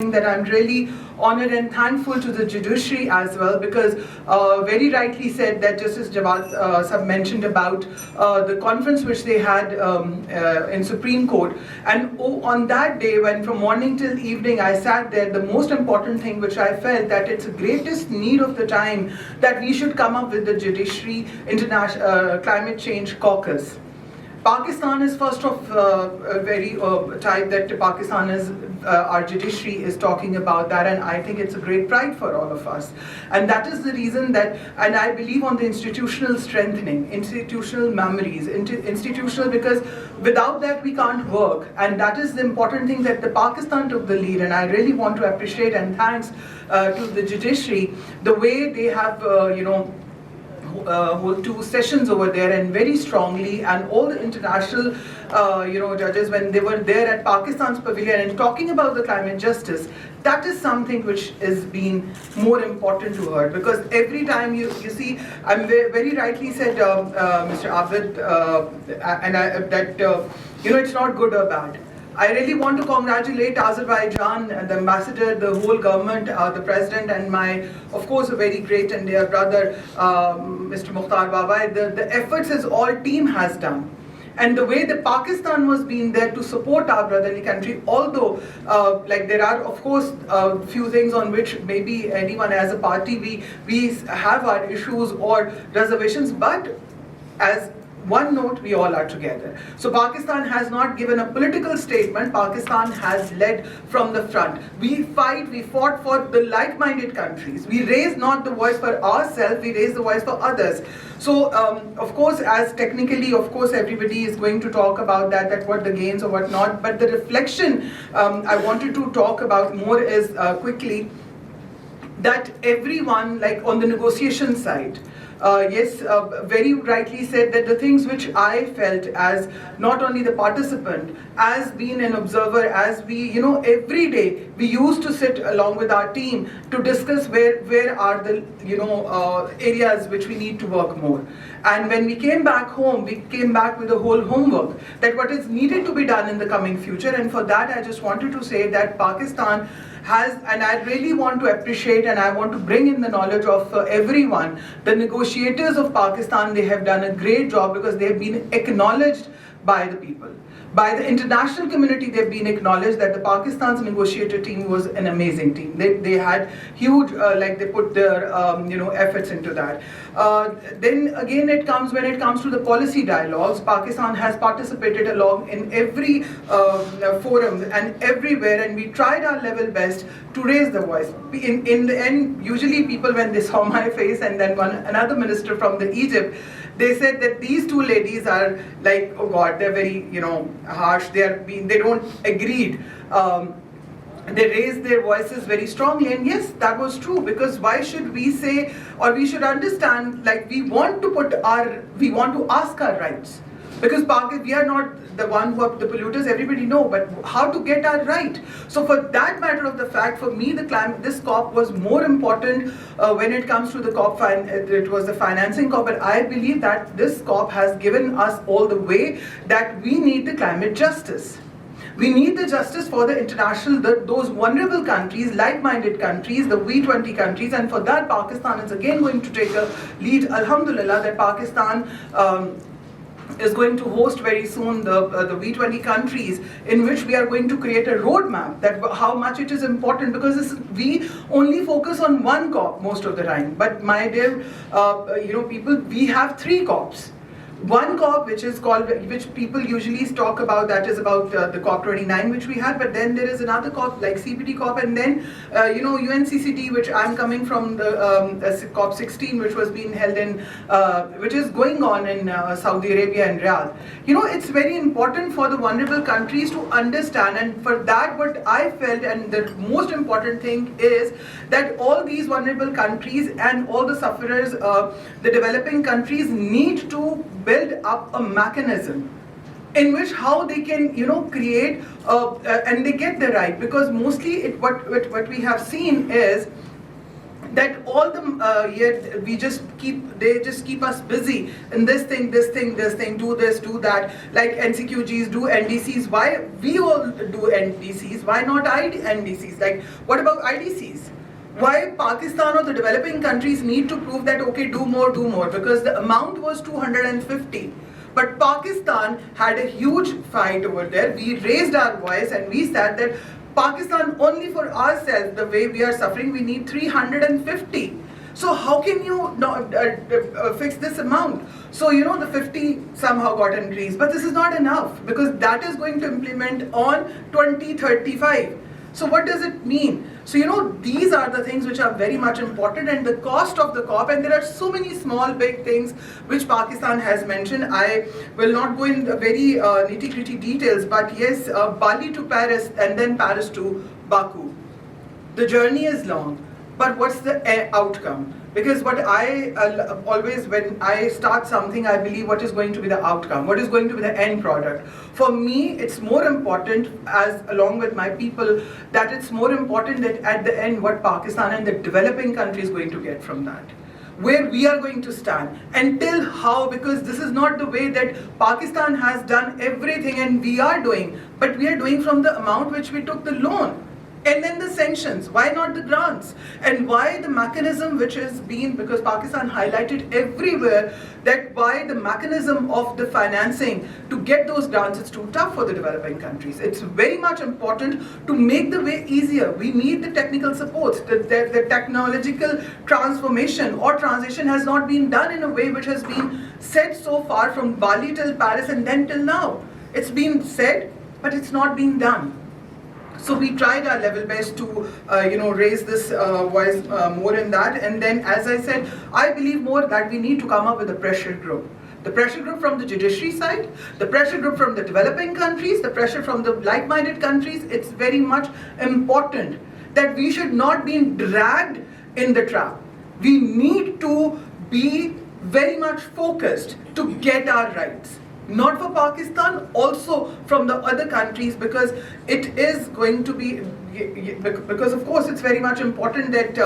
that I'm really honored and thankful to the judiciary as well, because very rightly said that Justice Jawad Sab mentioned about the conference which they had in Supreme Court, and on that day, when from morning till evening I sat there, the most important thing which I felt that it's the greatest need of the time that we should come up with the Judiciary International Climate Change Caucus. Pakistan is first of very type that Pakistan is, our judiciary is talking about that, and I think it's a great pride for all of us. And that is the reason that, and I believe on the institutional strengthening, institutional memories, institutional, because without that we can't work, and that is the important thing that the Pakistan took the lead, and I really want to appreciate and thanks to the judiciary, the way they have, hold 2 sessions over there, and very strongly, and all the international judges, when they were there at Pakistan's pavilion and talking about the climate justice, that is something which is being more important to her, because every time you see, I'm very rightly said, Mr. Abid, that it's not good or bad. I really want to congratulate Azerbaijan, the ambassador, the whole government, the president, and my, of course, a very great and dear brother, Mr. Mukhtar Babai. The efforts as all team has done. And the way that Pakistan was being there to support our brotherly country, although there are, of course, a few things on which maybe anyone as a party, we have our issues or reservations, but as one note, we all are together. So Pakistan has not given a political statement. Pakistan has led from the front. We fought for the like-minded countries. We raised not the voice for ourselves, we raised the voice for others. So, of course, as technically, of course, everybody is going to talk about that what the gains or what not. But the reflection I wanted to talk about more is quickly that everyone, like on the negotiation side, very rightly said that the things which I felt as not only the participant, as being an observer, as we, every day we used to sit along with our team to discuss where are the, areas which we need to work more. And when we came back home, we came back with a whole homework that what is needed to be done in the coming future. And for that, I just wanted to say that Pakistan has, and I really want to appreciate and I want to bring in the knowledge of everyone, the negotiators of Pakistan. They have done a great job because they have been acknowledged by the people. By the international community, they've been acknowledged that the Pakistan's negotiator team was an amazing team. They had huge, they put their efforts into that. Then again, when it comes to the policy dialogues, Pakistan has participated along in every forum and everywhere, and we tried our level best to raise the voice. In the end, usually people, when they saw my face, and then another minister from Egypt, they said that these 2 ladies are like, oh God, they're very, harsh. They don't agreed. They raised their voices very strongly, and yes, that was true, because why should we say, or we should understand, like we want to ask our rights, because we are not the one who are the polluters, everybody know, but how to get our right. So for that matter of the fact, for me, this COP was more important when it comes to the COP, it was the financing COP, but I believe that this COP has given us all the way that we need the climate justice. We need the justice for the international, those vulnerable countries, like-minded countries, the V20 countries, and for that Pakistan is again going to take a lead. Alhamdulillah, that Pakistan is going to host very soon the V20 countries, in which we are going to create a roadmap that how much it is important, because we only focus on one COP most of the time. But my dear people, we have 3 COPs. One COP which people usually talk about, that is about the Cop29 which we had, but then there is another COP like CPT COP, and then UNCCT, which I'm coming from, the Cop16, which was being held in, which is going on in Saudi Arabia and Riyadh. It's very important for the vulnerable countries to understand, and for that what I felt, and the most important thing is that all these vulnerable countries and all the sufferers, the developing countries, need to build up a mechanism in which how they can create and they get the right, because mostly what we have seen is that all the year they just keep us busy in this thing, do this, do that, like NCQGs, do NDCs. Why we all do NDCs? Why not NDCs? Like, what about IDCs? Why Pakistan or the developing countries need to prove that, okay, do more, because the amount was 250. But Pakistan had a huge fight over there. We raised our voice and we said that Pakistan, only for ourselves, the way we are suffering, we need 350. So how can you fix this amount? So, the 50 somehow got increased, but this is not enough, because that is going to implement on 2035. So what does it mean? So, these are the things which are very much important, and the cost of the COP, and there are so many small, big things which Pakistan has mentioned. I will not go in very nitty-gritty details, but yes, Bali to Paris and then Paris to Baku. The journey is long, but what's the outcome? Because what I always, when I start something, I believe what is going to be the outcome, what is going to be the end product. For me, it's more important, as along with my people, that it's more important that at the end what Pakistan and the developing country is going to get from that. Where we are going to stand, until how, because this is not the way that Pakistan has done everything and we are doing, but we are doing from the amount which we took the loan. And then the sanctions, why not the grants? And why the mechanism which has been, because Pakistan highlighted everywhere that why the mechanism of the financing to get those grants is too tough for the developing countries. It's very much important to make the way easier. We need the technical support. The technological transformation or transition has not been done in a way which has been said so far from Bali till Paris and then till now. It's been said, but it's not been done. So we tried our level best to, raise this voice more in that. And then, as I said, I believe more that we need to come up with a pressure group. The pressure group from the judiciary side, the pressure group from the developing countries, the pressure from the like-minded countries. It's very much important that we should not be dragged in the trap. We need to be very much focused to get our rights. Not for Pakistan, also from the other countries, because it is going to be, because of course it's very much important that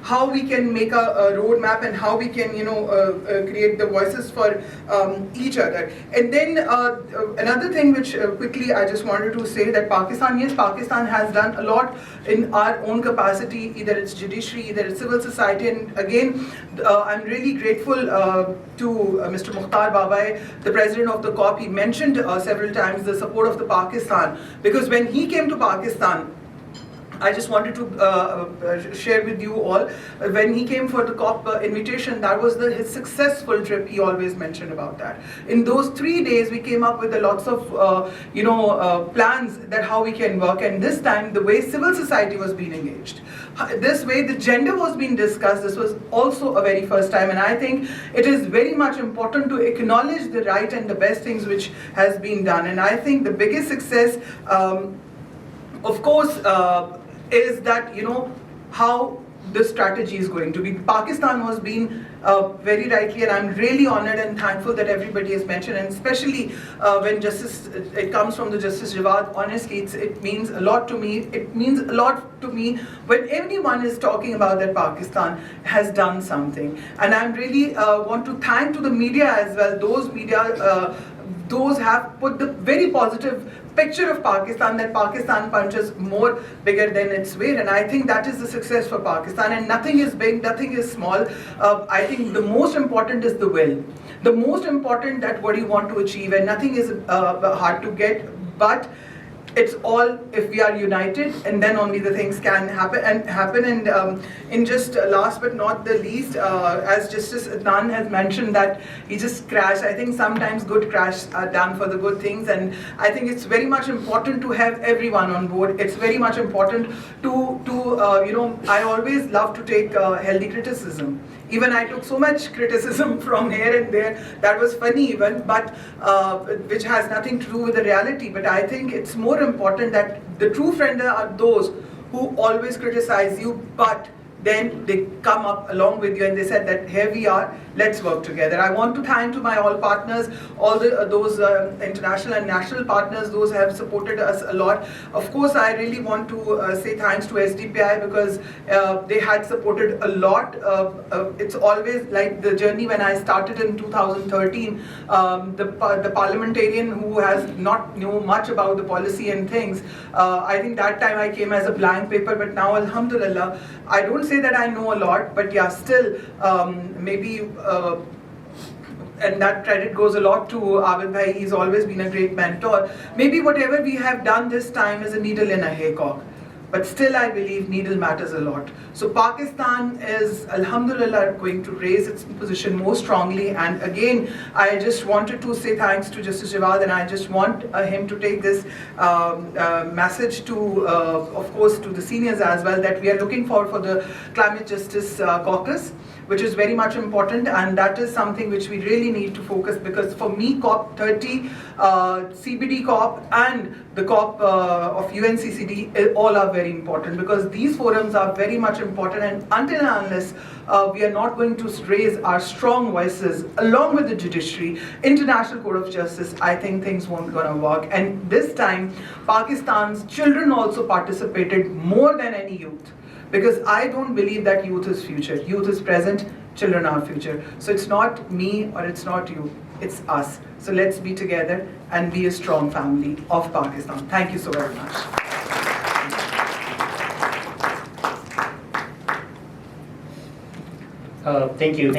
how we can make a roadmap and how we can, create the voices for each other. And then another thing which quickly I just wanted to say that Pakistan has done a lot in our own capacity, either it's judiciary, either it's civil society. And again, I'm really grateful to Mr. Mukhtar Babai, the president of the COP. He mentioned several times the support of the Pakistan, because when he came to Pakistan, I just wanted to share with you all, when he came for the COP invitation, that was his successful trip. He always mentioned about that. In those 3 days, we came up with lots of plans that how we can work, and this time the way civil society was being engaged, this way the gender was being discussed. This was also a very first time, and I think it is very much important to acknowledge the right and the best things which has been done. And I think the biggest success, of course, is that, how the strategy is going to be. Pakistan was being very rightly, and I'm really honored and thankful that everybody has mentioned, and especially when it comes from the Justice Jawad, honestly, it means a lot to me. It means a lot to me when anyone is talking about that Pakistan has done something. And I'm really want to thank to the media as well. Those media, those have put the very positive picture of Pakistan, that Pakistan punches more bigger than its weight, and I think that is the success for Pakistan. And nothing is big, nothing is small. I think the most important is the will. The most important that what you want to achieve, and nothing is hard to get, but it's all if we are united, and then only the things can happen. And in just last but not the least, as Justice Adnan has mentioned that he just crashed, I think sometimes good crash are done for the good things, and I think it's very much important to have everyone on board. It's very much important to I always love to take healthy criticism. Even I took so much criticism from here and there, that was funny even, but which has nothing to do with the reality. But I think it's more important that the true friends are those who always criticize you, but then they come up along with you and they said that here we are, let's work together. I want to thank to my all partners, all those international and national partners, those have supported us a lot. Of course, I really want to say thanks to SDPI because they had supported a lot. It's always like the journey when I started in 2013, the parliamentarian who has not know much about the policy and things, I think that time I came as a blank paper, but now alhamdulillah, I don't say that I know a lot, but yeah, still maybe and that credit goes a lot to Abid Bhai. He's always been a great mentor. Maybe whatever we have done this time is a needle in a haycock. But still I believe needle matters a lot. So Pakistan is, alhamdulillah, going to raise its position more strongly. And again, I just wanted to say thanks to Justice Jawad, and I just want him to take this message to, of course, to the seniors as well, that we are looking forward for the Climate Justice Caucus, which is very much important, and that is something which we really need to focus, because for me, Cop30, CBD Cop and the Cop of UNCCD all are very important, because these forums are very much important, and until and unless we are not going to raise our strong voices along with the judiciary, International Court of Justice, I think things won't gonna work. And this time, Pakistan's children also participated more than any youth. Because I don't believe that youth is future. Youth is present, children are future. So it's not me or it's not you, it's us. So let's be together and be a strong family of Pakistan. Thank you so very much. Thank you.